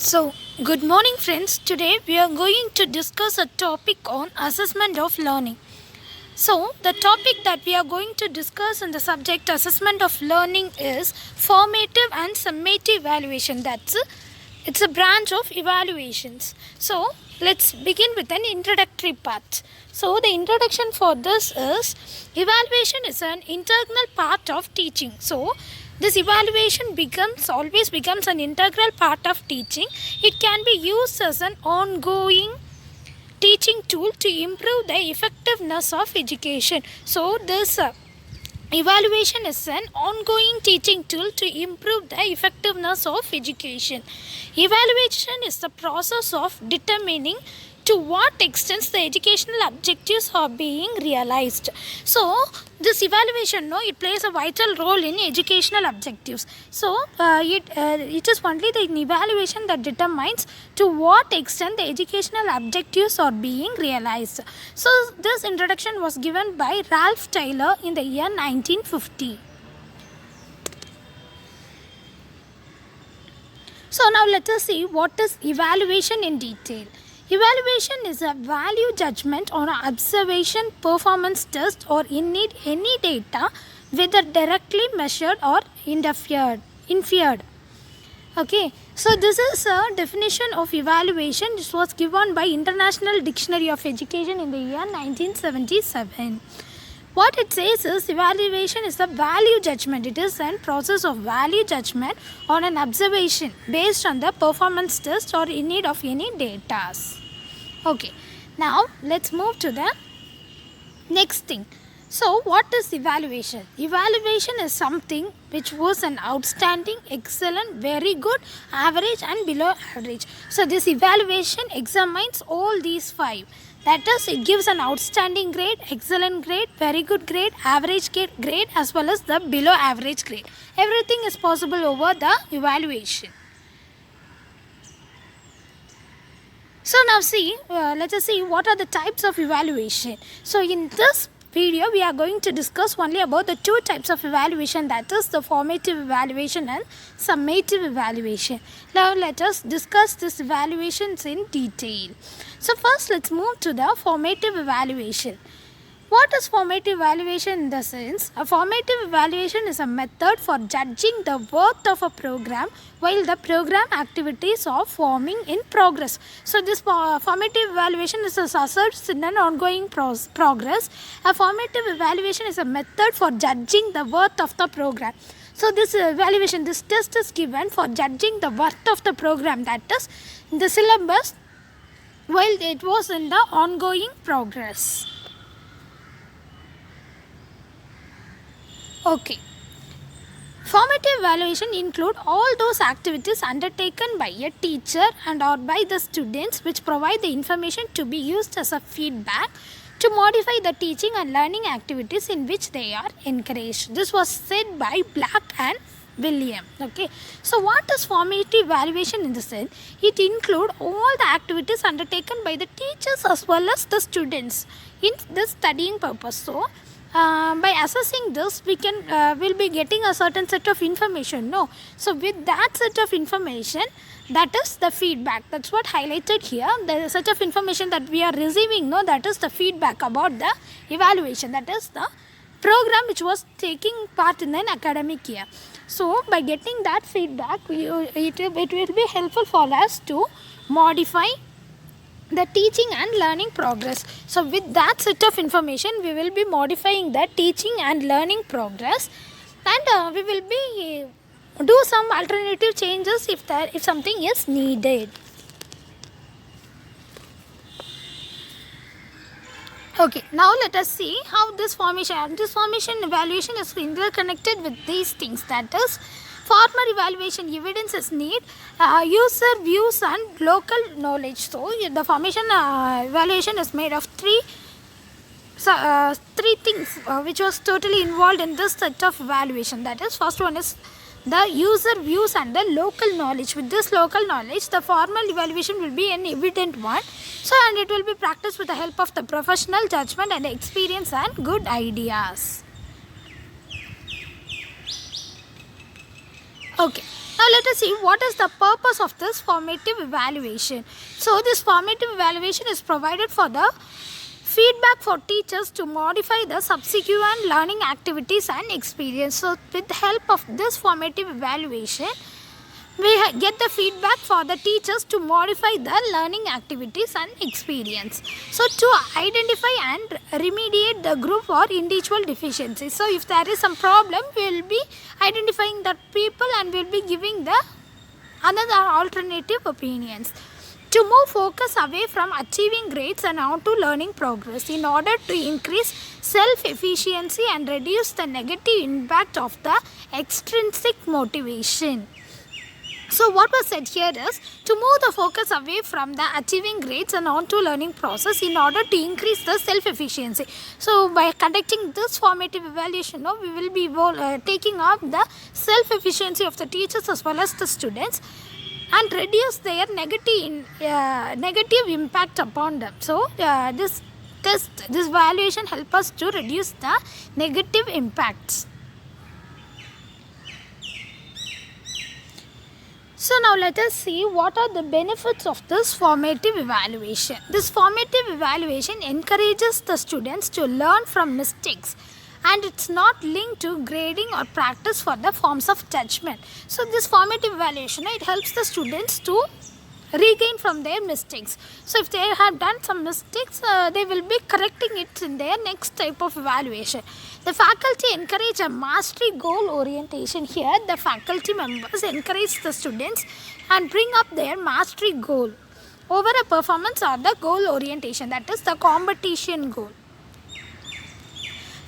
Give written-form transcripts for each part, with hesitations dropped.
So, good morning, friends. Today we are going to discuss a topic on assessment of learning. So, the topic that we are going to discuss in the subject assessment of learning is formative and summative evaluation. It's a branch of evaluations. So, let's begin with an introductory part. So, the introduction for this is evaluation is an integral part of teaching. So, this evaluation always becomes an integral part of teaching. It can be used as an ongoing teaching tool to improve the effectiveness of education. So this evaluation is an ongoing teaching tool to improve the effectiveness of education. Evaluation is the process of determining to what extent the educational objectives are being realized. So this evaluation, it plays a vital role in educational objectives. So it is only the evaluation that determines to what extent the educational objectives are being realized. So this introduction was given by Ralph Taylor in the year 1950. So now let us see what is evaluation in detail. Evaluation is a value judgment on an observation, performance test or any data, whether directly measured or inferred. Okay, so this is a definition of evaluation. This was given by International Dictionary of Education in the year 1977. What it says is evaluation is a value judgment. It is a process of value judgment on an observation based on the performance test or in need of any data. Okay, now let's move to the next thing. So what is evaluation? Evaluation is something which was an outstanding, excellent, very good, average and below average. So this evaluation examines all these five. That is, it gives an outstanding grade, excellent grade, very good grade, average grade as well as the below average grade. Everything is possible over the evaluation. So now let us see what are the types of evaluation. So in this video we are going to discuss only about the two types of evaluation, that is the formative evaluation and summative evaluation. Now let us discuss these evaluations in detail. So first let's move to the formative evaluation. What is formative evaluation in the sense? A formative evaluation is a method for judging the worth of a program while the program activities are forming in progress. So this formative evaluation is assessed in an ongoing progress. A formative evaluation is a method for judging the worth of the program. So this evaluation, this test is given for judging the worth of the program, that is the syllabus while it was in the ongoing progress. Okay. Formative evaluation include all those activities undertaken by a teacher and or by the students which provide the information to be used as a feedback to modify the teaching and learning activities in which they are encouraged. This was said by Black and William. Okay. So what is formative evaluation in the sense? It include all the activities undertaken by the teachers as well as the students in the studying purpose. So by assessing this, we will be getting a certain set of information. So with that set of information, that is the feedback. That's what highlighted here. The set of information that we are receiving, that is the feedback about the evaluation. That is the program which was taking part in an academic year. So by getting that feedback, it will be helpful for us to modify the teaching and learning progress. So with that set of information, we will be modifying the teaching and learning progress, and we will be do some alternative changes if something is needed. Okay, now let us see how this formation evaluation is interconnected with these things. That is, former evaluation evidence is need, user views and local knowledge. So the formation evaluation is made of three things which was totally involved in this set of evaluation. That is, first one is the user views and the local knowledge. With this local knowledge, the formal evaluation will be an evident one. So and it will be practiced with the help of the professional judgment and experience and good ideas. Okay, now let us see what is the purpose of this formative evaluation. So this formative evaluation is provided for the feedback for teachers to modify the subsequent learning activities and experience. So with the help of this formative evaluation, we get the feedback for the teachers to modify the learning activities and experience. So to identify and remediate the group or individual deficiencies. So if there is some problem, we will be identifying the people and we will be giving the another alternative opinions. To move focus away from achieving grades and on to learning progress in order to increase self-efficiency and reduce the negative impact of the extrinsic motivation. So what was said here is to move the focus away from the achieving grades and on to learning process in order to increase the self-efficiency. So by conducting this formative evaluation, we will be taking up the self-efficiency of the teachers as well as the students and reduce their negative impact upon them. So this evaluation helps us to reduce the negative impacts. So now let us see what are the benefits of this formative evaluation. This formative evaluation encourages the students to learn from mistakes, and it's not linked to grading or practice for the forms of judgment. So this formative evaluation, it helps the students to regain from their mistakes. So if they have done some mistakes, they will be correcting it in their next type of evaluation. The faculty encourage a mastery goal orientation. Here the faculty members encourage the students and bring up their mastery goal over a performance or the goal orientation, that is the competition goal.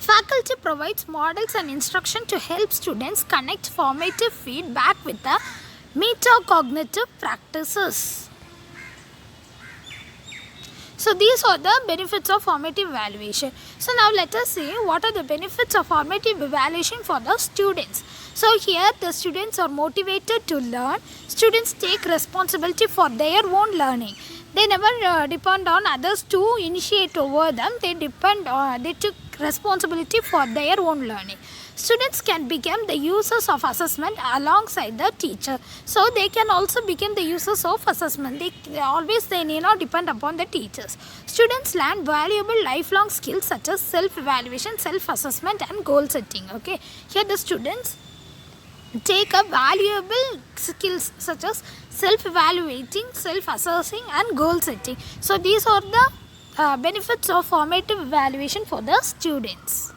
Faculty provides models and instruction to help students connect formative feedback with the metacognitive practices. So these are the benefits of formative evaluation. So now let us see what are the benefits of formative evaluation for the students. So here the students are motivated to learn. Students take responsibility for their own learning. They never depend on others to initiate over them. They took responsibility for their own learning. Students can become the users of assessment alongside the teacher. So they can also become the users of assessment. They need not depend upon the teachers. Students learn valuable lifelong skills such as self-evaluation, self-assessment and goal setting. Okay, here the students take up valuable skills such as self-evaluating, self-assessing and goal setting. So these are the benefits of formative evaluation for the students.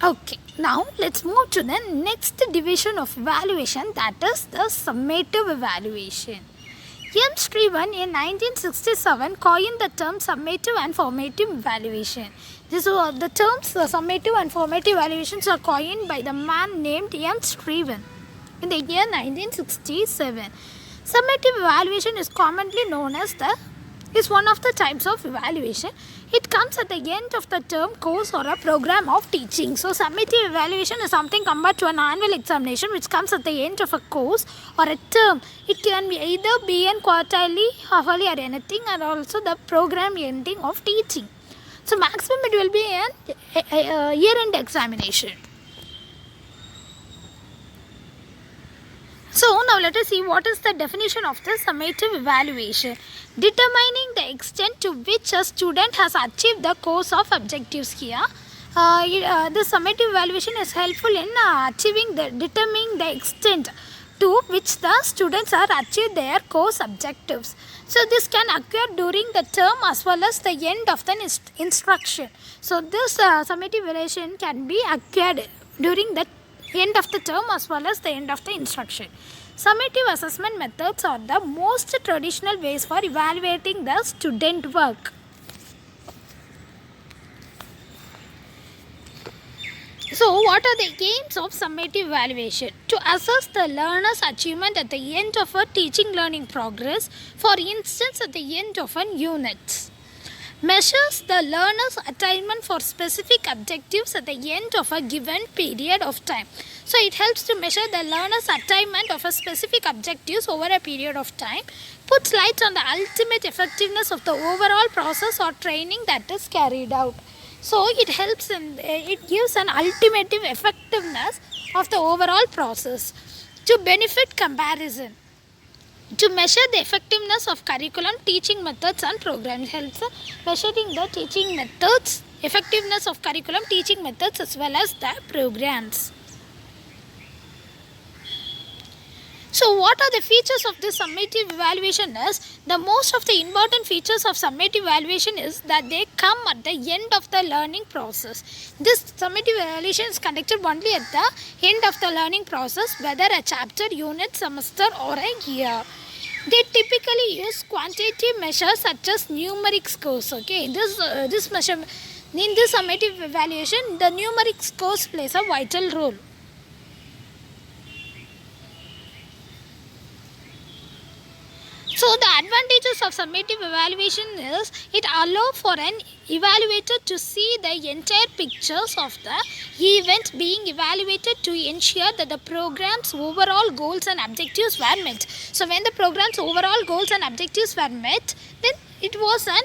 Okay, now let's move to the next division of evaluation, that is the summative evaluation. M. Shrivan in 1967 coined the term summative and formative evaluation. The terms summative and formative evaluations are coined by the man named M. Shrivan in the year 1967. Summative evaluation is commonly known as one of the types of evaluation. It comes at the end of the term, course or a program of teaching. So summative evaluation is something compared to an annual examination which comes at the end of a course or a term. It can be either be in quarterly, halfly or anything, and also the program ending of teaching. So maximum it will be a year-end examination. So now let us see what is the definition of the summative evaluation. Determining the extent to which a student has achieved the course of objectives. Here the summative evaluation is helpful in determining the extent to which the students are achieved their course objectives. So this can occur during the term as well as the end of the instruction. So this summative evaluation can be occurred during the end of the term as well as the end of the instruction. Summative assessment methods are the most traditional ways for evaluating the student work. So what are the aims of summative evaluation? To assess the learner's achievement at the end of a teaching learning progress, for instance at the end of an unit. Measures the learner's attainment for specific objectives at the end of a given period of time. So it helps to measure the learner's attainment of a specific objectives over a period of time, puts light on the ultimate effectiveness of the overall process or training that is carried out. So it helps in it gives an ultimate effectiveness of the overall process. To benefit comparison, to measure the effectiveness of curriculum, teaching methods and programs, helps measuring the teaching methods, effectiveness of curriculum, teaching methods as well as the programs. So what are the features of this summative evaluation is, the most of the important features of summative evaluation is that they come at the end of the learning process. This summative evaluation is conducted only at the end of the learning process, whether a chapter, unit, semester or a year. They typically use quantitative measures such as numeric scores. Okay, this measure in this summative evaluation, the numeric scores plays a vital role. So the advantages of summative evaluation is it allows for an evaluator to see the entire pictures of the event being evaluated to ensure that the program's overall goals and objectives were met. So when the program's overall goals and objectives were met, then it was an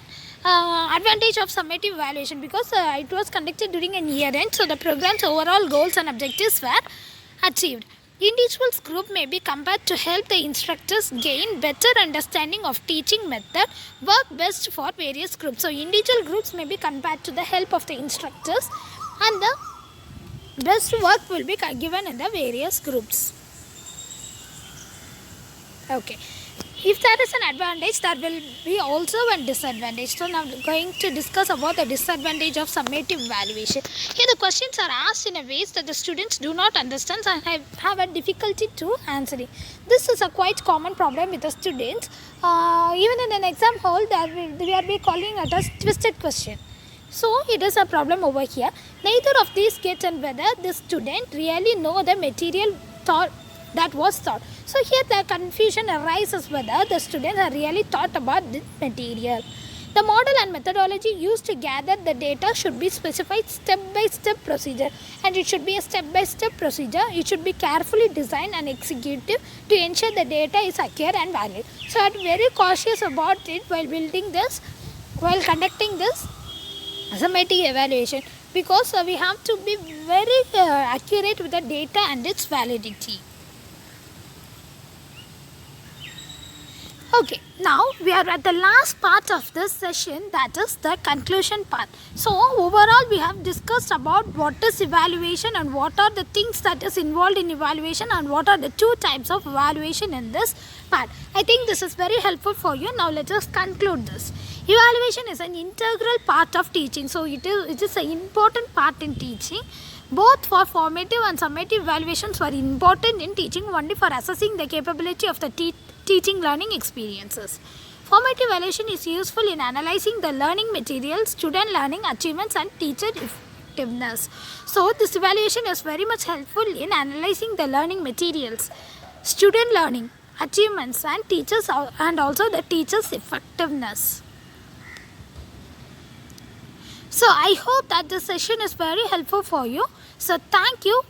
advantage of summative evaluation, because it was conducted during a year end, so the program's overall goals and objectives were achieved. Individuals group may be compared to help the instructors gain better understanding of teaching method, work best for various groups. So individual groups may be compared to the help of the instructors, and the best work will be given in the various groups. Okay. If there is an advantage, there will be also a disadvantage. So now we are going to discuss about the disadvantage of summative evaluation. Here the questions are asked in a ways that the students do not understand and have a difficulty to answering. This is a quite common problem with the students. Even in an exam hall, we are calling it as twisted question. So it is a problem over here. Neither of these gets and whether the student really know the material that was taught. So here the confusion arises whether the students are really taught about this material. The model and methodology used to gather the data should be specified step-by-step procedure, and it should be a step-by-step procedure. It should be carefully designed and executed to ensure the data is accurate and valid. So I am very cautious about it while conducting this summative evaluation, because we have to be very accurate with the data and its validity. Okay, now we are at the last part of this session, that is the conclusion part. So overall we have discussed about what is evaluation and what are the things that is involved in evaluation and what are the two types of evaluation in this part. I think this is very helpful for you. Now let us conclude this. Evaluation is an integral part of teaching. So it is an important part in teaching. Both for formative and summative evaluations were important in teaching only for assessing the capability of the teaching learning experiences. Formative evaluation is useful in analyzing the learning materials, student learning achievements and teacher effectiveness. So this evaluation is very much helpful in analyzing the learning materials, student learning achievements and teachers, and also the teacher's effectiveness. So I hope that this session is very helpful for you. So thank you.